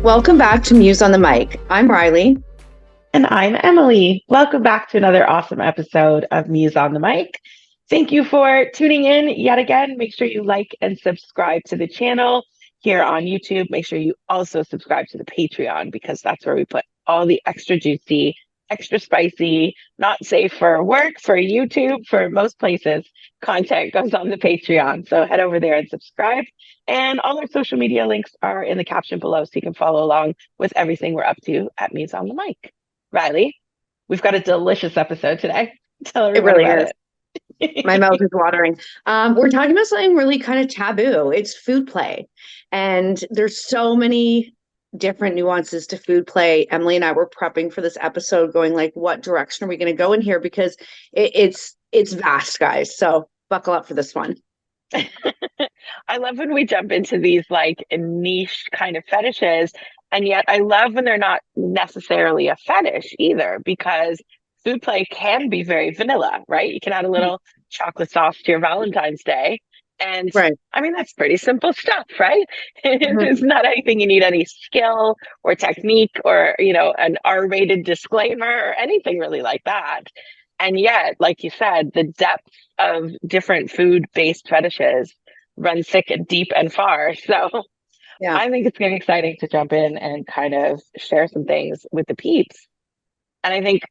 Welcome back to MUSE On The Mic. I'm Riley. And I'm Emily. Welcome back to another awesome episode of MUSE On The Mic. Thank you for tuning in yet again. Make sure you like and subscribe to the channel here on YouTube. Make sure you also subscribe to the Patreon because that's where we put all the extra juicy, extra spicy, not safe for work, for YouTube, for most places. Content goes on the Patreon. So head over there and subscribe. And all our social media links are in the caption below so you can follow along with everything we're up to at MUSE On The Mic. Riley, we've got a delicious episode today. Tell everybody about it. My mouth is watering. We're talking about something really kind of taboo. It's food play. And there's so many different nuances to food play. Emily and I were prepping for this episode going like, what direction are we going to go in here? Because it's vast, guys. So buckle up for this one. I love when we jump into these like niche kind of fetishes. And yet I love when they're not necessarily a fetish either, because food play can be very vanilla, right? You can add a little chocolate sauce to your Valentine's Day. And right. I mean, that's pretty simple stuff, right? It's not anything you need any skill or technique or, you know, an R-rated disclaimer or anything really like that. And yet, like you said, the depth of different food-based fetishes run thick and deep and far. So yeah, I think it's going to be exciting to jump in and kind of share some things with the peeps. And I think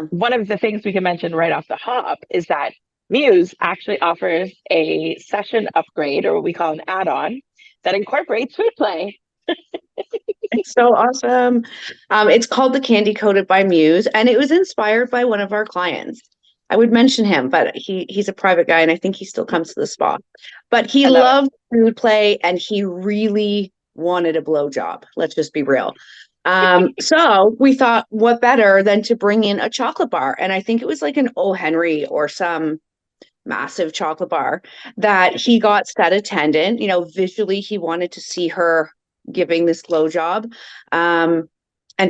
one of the things we can mention right off the hop is that MUSE actually offers a session upgrade, or what we call an add-on, that incorporates food play. It's so awesome. It's called the Candy Coated by MUSE, and it was inspired by one of our clients. I would mention him, but he's a private guy, and I think he still comes to the spa. But he loved food play, and he really wanted a blowjob. Let's just be real. So we thought, what better than to bring in a chocolate bar? And I think it was like an O. Henry or some massive chocolate bar that he got set attendant. You know, visually, he wanted to see her giving this blowjob. And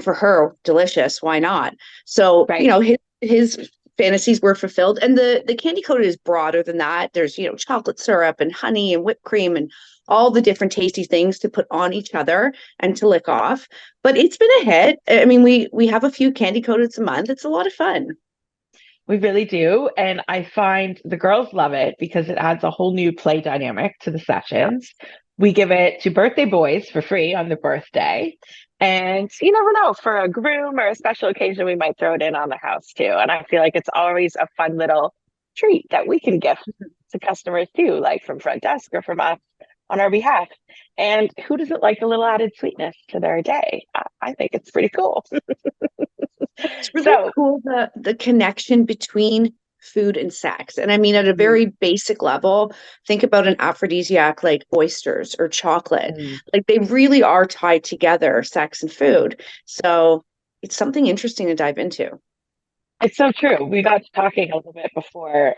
for her, delicious. Why not? So, you know, his fantasies were fulfilled. And the candy coated is broader than that. There's, you know, chocolate syrup and honey and whipped cream and all the different tasty things to put on each other and to lick off. But it's been a hit. I mean, we have a few candy coateds a month. It's a lot of fun. We really do. And I find the girls love it because it adds a whole new play dynamic to the sessions. We give it to birthday boys for free on their birthday. And you never know, for a groom or a special occasion, we might throw it in on the house too. And I feel like it's always a fun little treat that we can gift to customers too, like from front desk or from us on our behalf. And who doesn't like a little added sweetness to their day? I think it's pretty cool. It's really cool, the connection between food and sex. And I mean, at a very basic level, think about an aphrodisiac like oysters or chocolate. Like they really are tied together, sex and food. So it's something interesting to dive into. It's so true. We got to talking a little bit before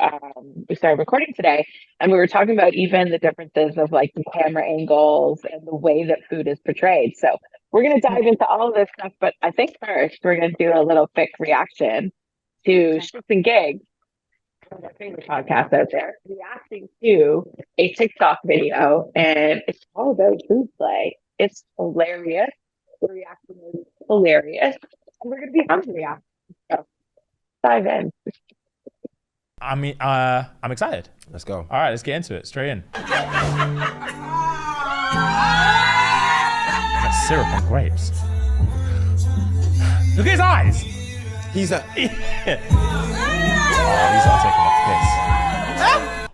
we started recording today, and we were talking about even the differences of like the camera angles and the way that food is portrayed. So we're going to dive into all of this stuff, but I think first we're going to do a little quick reaction to ShxtsnGigs, one of our favorite podcasts out there, reacting to a TikTok video, and it's all about food play. It's hilarious. The reaction is hilarious, and we're going to be hungry after. So dive in. I mean, I'm excited. Let's go. All right, let's get into it. Straight in. That's syrup on grapes. Look at his eyes. He's a. Oh, he's not taking a piss.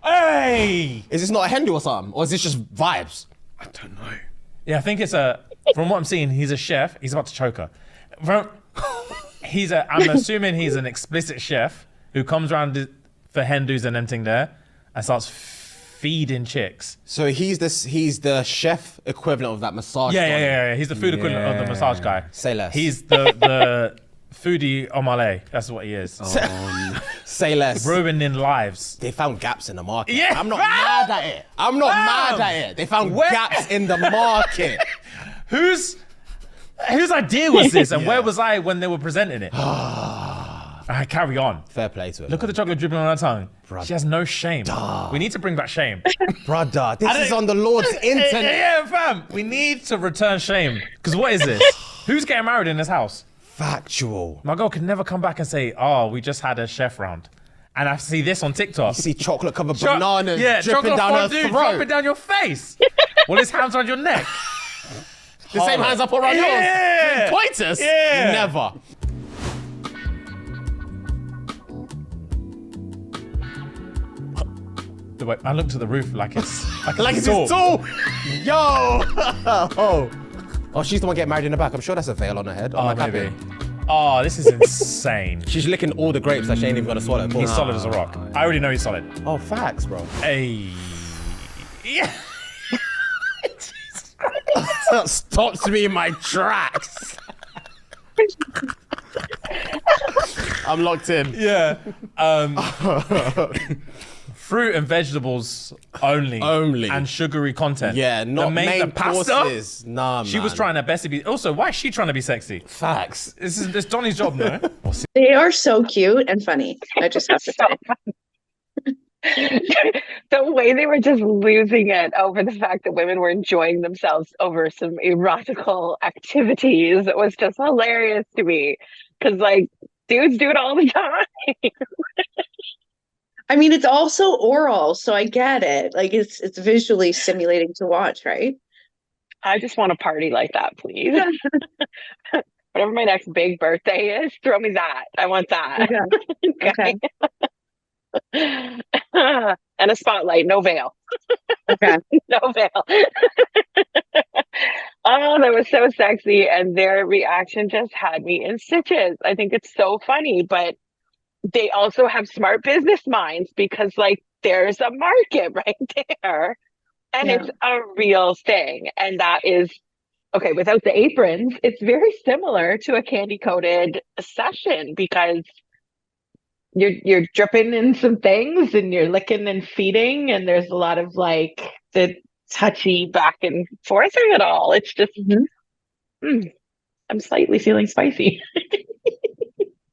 Hey! Is this not a Hindu or something? Or is this just vibes? I don't know. Yeah, I think it's from what I'm seeing, he's a chef. He's about to choke her. I'm assuming he's an explicit chef who comes around for Hindus and anything there and starts feeding chicks. So he's the chef equivalent of that massage. Yeah. He's the food equivalent of the massage guy. Say less. He's the foodie Omale. That's what he is. Oh, say less. Ruining lives. They found gaps in the market. Yeah, I'm not mad at it. I'm not mad at it. They found gaps in the market. Whose idea was this, and where was I when they were presenting it? I carry on. Fair play to her. Look at the chocolate dripping on her tongue. Brother. She has no shame. We need to bring back shame. Brother, this is on the Lord's internet. Yeah, fam. We need to return shame. Because what is this? Who's getting married in this house? Factual. My girl can never come back and say, oh, we just had a chef round. And I see this on TikTok. You see chocolate covered bananas dripping down her throat. Dropping down your face. Well, his hands around your neck. The same hands I put around yours. Pointers? Yeah. Never. I looked at the roof like it's Like it's his tool. Yo. Oh, she's the one getting married in the back. I'm sure that's a veil on her head. Oh, maybe. Oh, this is insane. She's licking all the grapes that she ain't even gonna swallow. He's solid as a rock. I already know he's solid. Oh, facts, bro. Hey. Yeah. That stops me in my tracks. I'm locked in. Yeah. Fruit and vegetables only. And sugary content. Yeah, not the main pasta. Courses. Nah, she was trying her best to be. Also, why is she trying to be sexy? Facts. This Donnie's job, no? They are so cute and funny. I just have to say. The way they were just losing it over the fact that women were enjoying themselves over some erotical activities was just hilarious to me. Because, like, dudes do it all the time. I mean, it's also oral, so I get it. Like, it's visually stimulating to watch, right? I just want a party like that, please. Whatever my next big birthday is, throw me that. I want that. Okay. And a spotlight, no veil. Okay. No veil. Oh, that was so sexy. And their reaction just had me in stitches. I think it's so funny, but they also have smart business minds because, like, there's a market right there. And it's a real thing. And that is, okay, without the aprons, it's very similar to a candy-coated session because you're dripping in some things and you're licking and feeding, and there's a lot of, like, the touchy back and forth of it all. It's just, I'm slightly feeling spicy.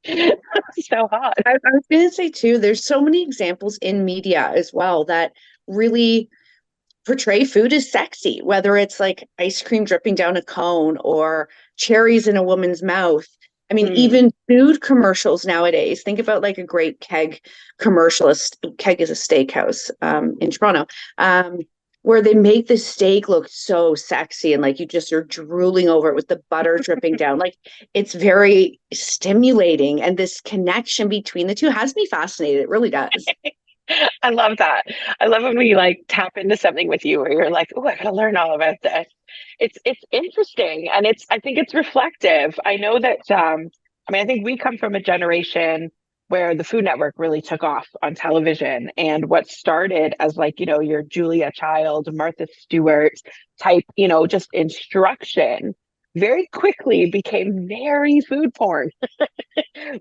So hot. I was going to say, too, there's so many examples in media as well that really portray food as sexy, whether it's like ice cream dripping down a cone or cherries in a woman's mouth. I mean, even food commercials nowadays, think about like a great Keg commercial. Keg is a steakhouse in Toronto, where they make the steak look so sexy and like you're drooling over it with the butter dripping down. Like, it's very stimulating, and this connection between the two has me fascinated. It really does. I love that. I love when we like tap into something with you where you're like, oh, I gotta learn all about this. It's interesting, and I think it's reflective. I know that I think we come from a generation where the Food Network really took off on television, and what started as, like, you know, your Julia Child, Martha Stewart type, you know, just instruction very quickly became very food porn.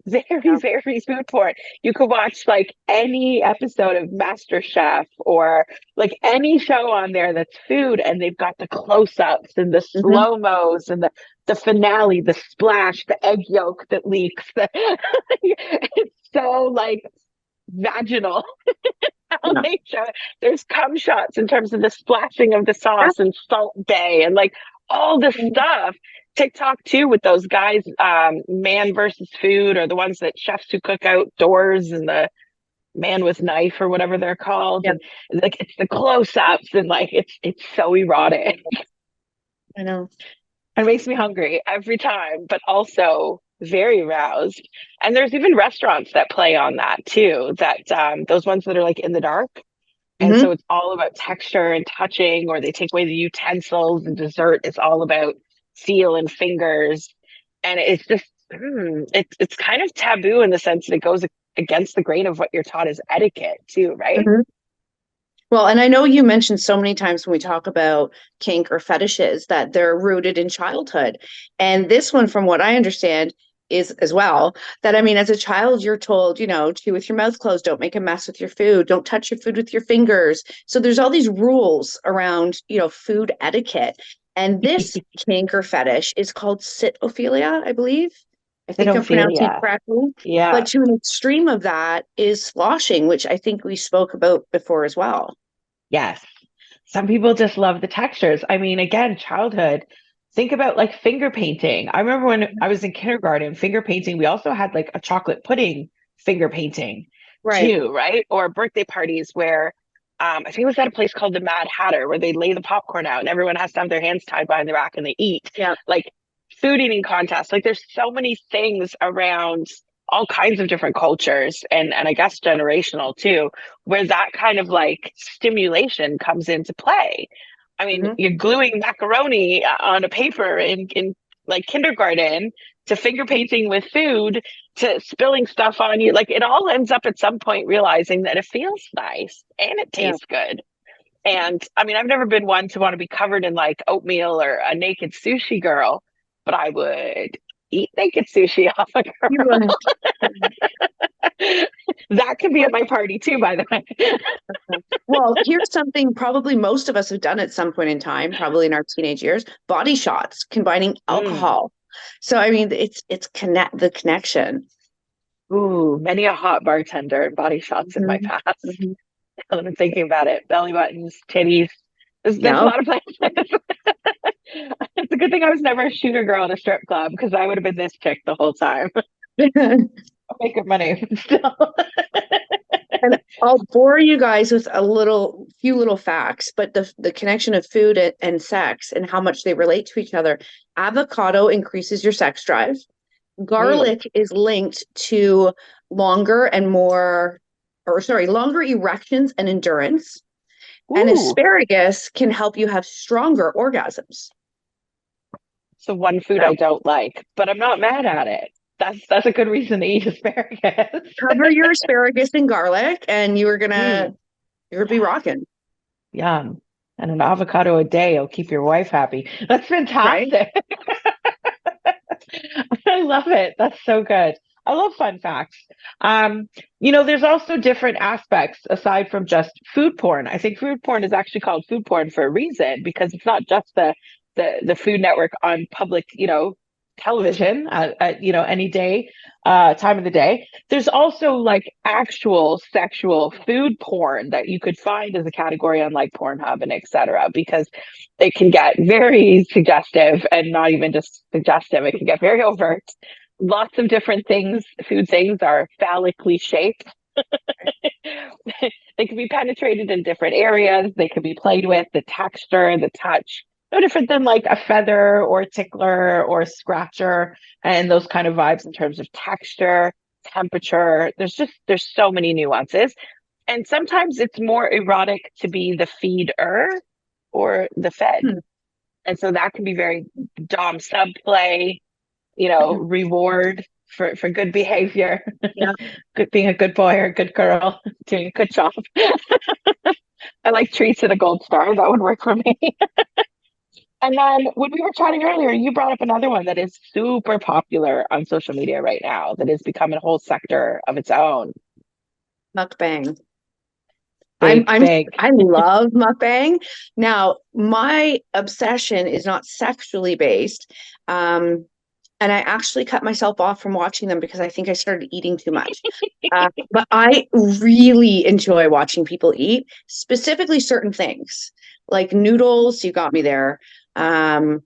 Very food porn. You could watch like any episode of MasterChef or like any show on there that's food, and they've got the close-ups and the slow-mos and the finale, the splash, the egg yolk that leaks. It's so like vaginal. How they show it. There's cum shots in terms of the splashing of the sauce and Salt Bay and like all this stuff. TikTok too, with those guys, Man versus Food, or the ones that chefs who cook outdoors, and the Man with Knife or whatever they're called. And like, it's the close-ups, and like it's so erotic. I know. It makes me hungry every time, but also very aroused. And there's even restaurants that play on that too, that those ones that are like in the dark. And so it's all about texture and touching, or they take away the utensils, and dessert is all about feel and fingers. And it's just, it's kind of taboo in the sense that it goes against the grain of what you're taught as etiquette too, right? Well, and I know you mentioned so many times when we talk about kink or fetishes that they're rooted in childhood. And this one, from what I understand, is as well that, I mean, as a child, you're told, you know, chew with your mouth closed, don't make a mess with your food, don't touch your food with your fingers. So there's all these rules around, you know, food etiquette. And this kink or fetish is called sitophilia, I believe. I think I'm pronouncing it correctly. Yeah. But to an extreme of that is sloshing, which I think we spoke about before as well. Yes. Some people just love the textures. I mean, again, childhood. Think about like finger painting. I remember when I was in kindergarten, finger painting, we also had like a chocolate pudding finger painting too, right? Or birthday parties where I think it was at a place called the Mad Hatter where they lay the popcorn out and everyone has to have their hands tied behind their back and they eat. Yeah. Like food eating contests. Like there's so many things around all kinds of different cultures and I guess generational too, where that kind of like stimulation comes into play. I mean, you're gluing macaroni on a paper in like kindergarten to finger painting with food to spilling stuff on you. Like it all ends up at some point realizing that it feels nice and it tastes good. And I mean, I've never been one to want to be covered in like oatmeal or a naked sushi girl, but I would eat naked sushi off a girl. That could be at my party too, by the way. Well, here's something probably most of us have done at some point in time, probably in our teenage years, body shots, combining alcohol. So, I mean, it's the connection. Ooh, many a hot bartender and body shots in my past. I'm thinking about it. Belly buttons, titties. There's a lot of places. It's a good thing I was never a shooter girl at a strip club because I would have been this chick the whole time. I'll make good money still. And I'll bore you guys with few little facts, but the connection of food and sex and how much they relate to each other. Avocado increases your sex drive. Garlic is linked to longer erections and endurance. Ooh. And asparagus can help you have stronger orgasms. So one food I don't like, but I'm not mad at it. That's a good reason to eat asparagus. Cover your asparagus in garlic and you're gonna be rocking. Yum. And an avocado a day will keep your wife happy. That's fantastic. Right? I love it. That's so good. I love fun facts. There's also different aspects aside from just food porn. I think food porn is actually called food porn for a reason because it's not just the Food Network on public, television at any day, time of the day. There's also like actual sexual food porn that you could find as a category on like Pornhub and etc. because it can get very suggestive and not even just suggestive. It can get very overt. Lots of different things. Food things are phallically shaped. They can be penetrated in different areas. They can be played with, the texture, the touch. No different than like a feather or a tickler or a scratcher and those kind of vibes in terms of texture, temperature. There's so many nuances. And sometimes it's more erotic to be the feeder or the fed. And so that can be very dom sub play, reward for good behavior. Yeah. Being a good boy or a good girl, doing a good job. I like treats and a gold star. That would work for me. And then when we were chatting earlier, you brought up another one that is super popular on social media right now that is becoming a whole sector of its own. Mukbang. Big. I love mukbang. Now, my obsession is not sexually based. And I actually cut myself off from watching them because I think I started eating too much. But I really enjoy watching people eat, specifically certain things like noodles. You got me there. I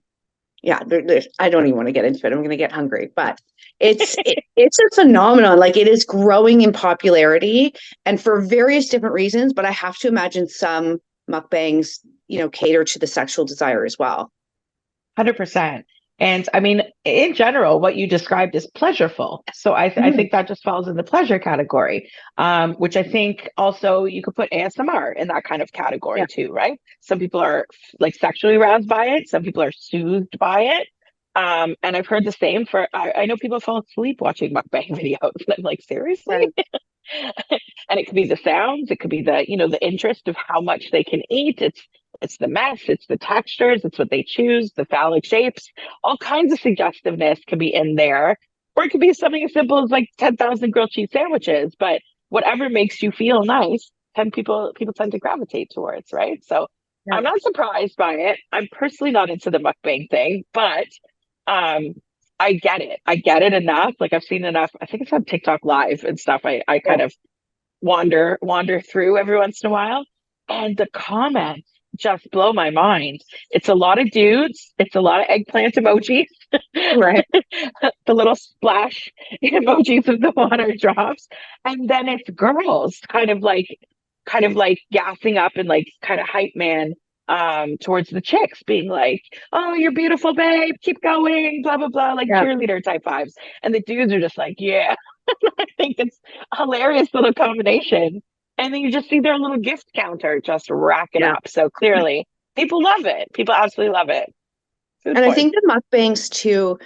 don't even want to get into it. I'm going to get hungry, but it's a phenomenon. Like it is growing in popularity and for various different reasons, but I have to imagine some mukbangs, cater to the sexual desire as well. 100%. And I mean, in general, what you described is pleasureful. So I think that just falls in the pleasure category, which I think also you could put ASMR in that kind of category too, right? Some people are like sexually aroused by it. Some people are soothed by it. And I've heard the same I know people fall asleep watching mukbang videos. I'm like, seriously? Right. And it could be the sounds. It could be the interest of how much they can eat. It's the mess, it's the textures, it's what they choose, the phallic shapes, all kinds of suggestiveness can be in there. Or it could be something as simple as like 10,000 grilled cheese sandwiches, but whatever makes you feel nice, people tend to gravitate towards, right? So I'm not surprised by it. I'm personally not into the mukbang thing, but I get it. I get it enough. Like I've seen enough. I think it's on TikTok Live and stuff. I Yeah. kind of wander through every once in a while, and the comments just blow my mind. It's a lot of dudes. It's a lot of eggplant emojis. Right. The little splash emojis of the water drops, and then it's girls kind of like gassing up and like kind of hype man towards the chicks, being like, oh, you're beautiful, babe, keep going, blah blah blah, like Yeah. cheerleader type vibes. And the dudes are just like, yeah. I think it's a hilarious little combination. And then you just see their little gift counter just racking Yeah. up. So clearly people love it. People absolutely love it. Food And I porn. think the mukbangs too,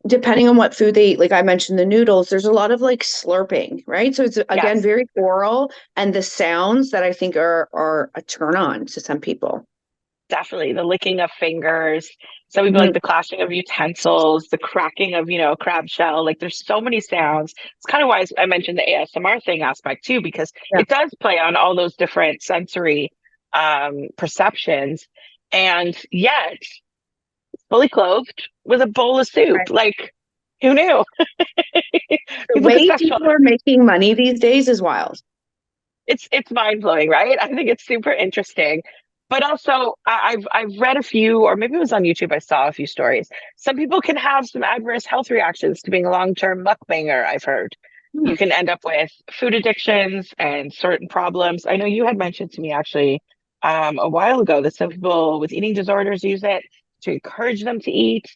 depending on what food they eat, like I mentioned the noodles, there's a lot of like slurping, right? So it's again Yes. very oral, and the sounds that I think are a turn on to some people. Definitely the licking of fingers. Some people like the clashing of utensils, the cracking of, crab shell. Like there's so many sounds. It's kind of why I mentioned the ASMR thing aspect too, because Yeah. it does play on all those different sensory perceptions. And yet, fully clothed with a bowl of soup. Right. Like, who knew? The People way could people are making money these days is wild. it's mind blowing, right? I think it's super interesting. But also, I've read a few, or maybe it was on YouTube. I saw a few stories. Some people can have some adverse health reactions to being a long-term mukbanger. I've heard you can end up with food addictions and certain problems. I know you had mentioned to me actually a while ago that some people with eating disorders use it to encourage them to eat.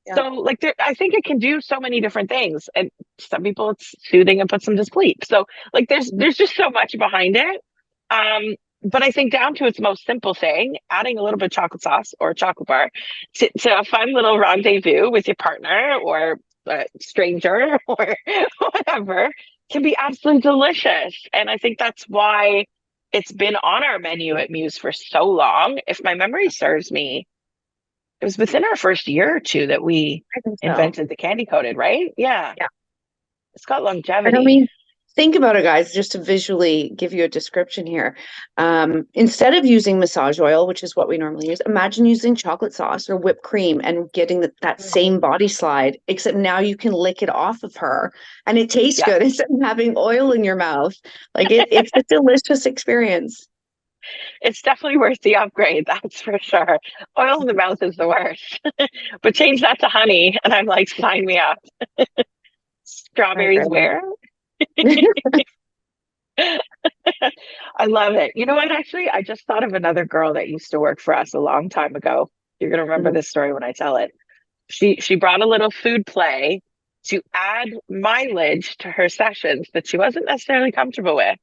Yeah. So, like, I think it can do so many different things, and some people it's soothing and puts them to sleep. So, like, there's just so much behind it. But I think down to its most simple thing, adding a little bit of chocolate sauce or a chocolate bar to a fun little rendezvous with your partner or a stranger or whatever can be absolutely delicious. And I think that's why it's been on our menu at Muse for so long. If my memory serves me, it was within our first year or two that we I think so. invented the candy coated, right? Yeah. Yeah. It's got And longevity. I mean, think about it, guys, just to visually give you a description here. Instead of using massage oil, which is what we normally use, imagine using chocolate sauce or whipped cream and getting that same body slide, except now you can lick it off of her and it tastes Yeah. good instead of having oil in your mouth. Like it's a delicious experience. It's definitely worth the upgrade, that's for sure. Oil in the mouth is the worst. But change that to honey, and I'm like, sign me up. Strawberries where? I love it. You know what? Actually, I just thought of another girl that used to work for us a long time ago. You're gonna remember this story when I tell it. She brought a little food play to add mileage to her sessions that she wasn't necessarily comfortable with,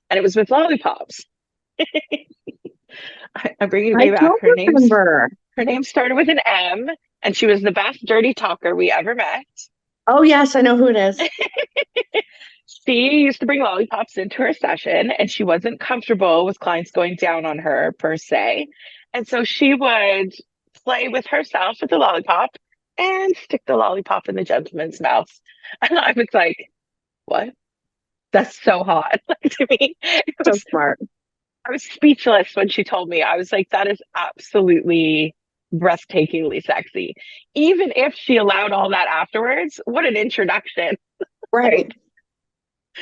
and it was with lollipops. I'm bringing I back. don't remember. Her name started with an M, and she was the best dirty talker we ever met. Oh, yes, I know who it is. She used to bring lollipops into her session, and she wasn't comfortable with clients going down on her per se. And so she would play with herself with the lollipop and stick the lollipop in the gentleman's mouth. And I was like, what? That's so hot. Like, to me, So smart. I was speechless when she told me. I was like, that is absolutely breathtakingly sexy. Even if she allowed all that afterwards, what an introduction. Right.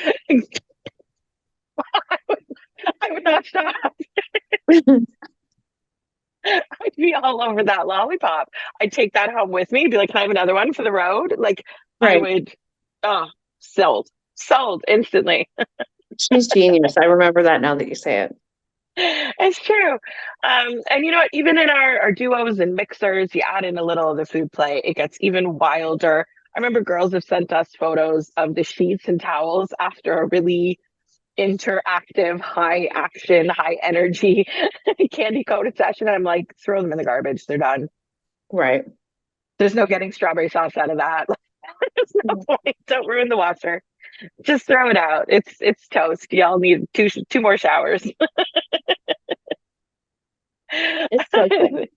I would not stop. I'd be all over that lollipop. I'd take that home with me, be like, can I have another one for the road? Like, I would, sold instantly. She's genius. I remember that now that you say it. It's true. And you know what? Even in our duos and mixers, you add in a little of the food play, it gets even wilder. I remember girls have sent us photos of the sheets and towels after a really interactive, high action, high energy candy coated session. I'm like, throw them in the garbage. They're done. Right. There's no getting strawberry sauce out of that. There's no point. Don't ruin the washer. Just throw it out. It's toast. Y'all need two more showers. It's so good.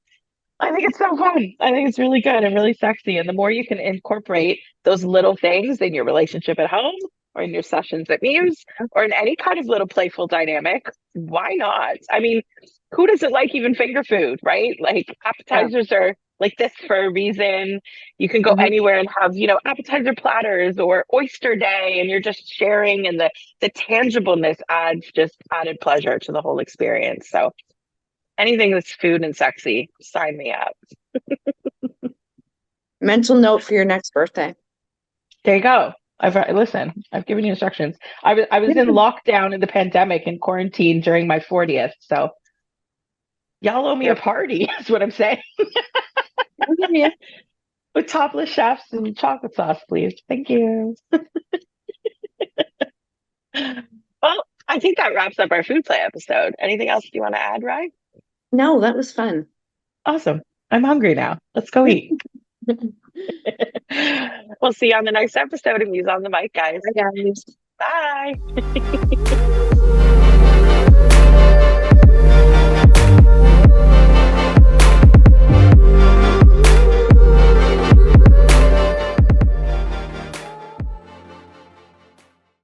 I think it's so fun. I think it's really good and really sexy. And the more you can incorporate those little things in your relationship at home or in your sessions at Muse or in any kind of little playful dynamic, why not? I mean, who doesn't like even finger food, right? Like appetizers are like this for a reason. You can go anywhere and have, appetizer platters or oyster day, and you're just sharing, and the tangibleness adds just added pleasure to the whole experience. So anything that's food and sexy, sign me up. Mental note for your next birthday. There you go. I've given you instructions. I was in lockdown in the pandemic and quarantine during my 40th. So y'all owe me a party, is what I'm saying. Yeah. With topless chefs and chocolate sauce, please. Thank you. Well, I think that wraps up our food play episode. Anything else you want to add, Ryan? No, that was fun. Awesome. I'm hungry now. Let's go eat. We'll see you on the next episode of Muse on the Mic, guys. Bye, guys. Bye.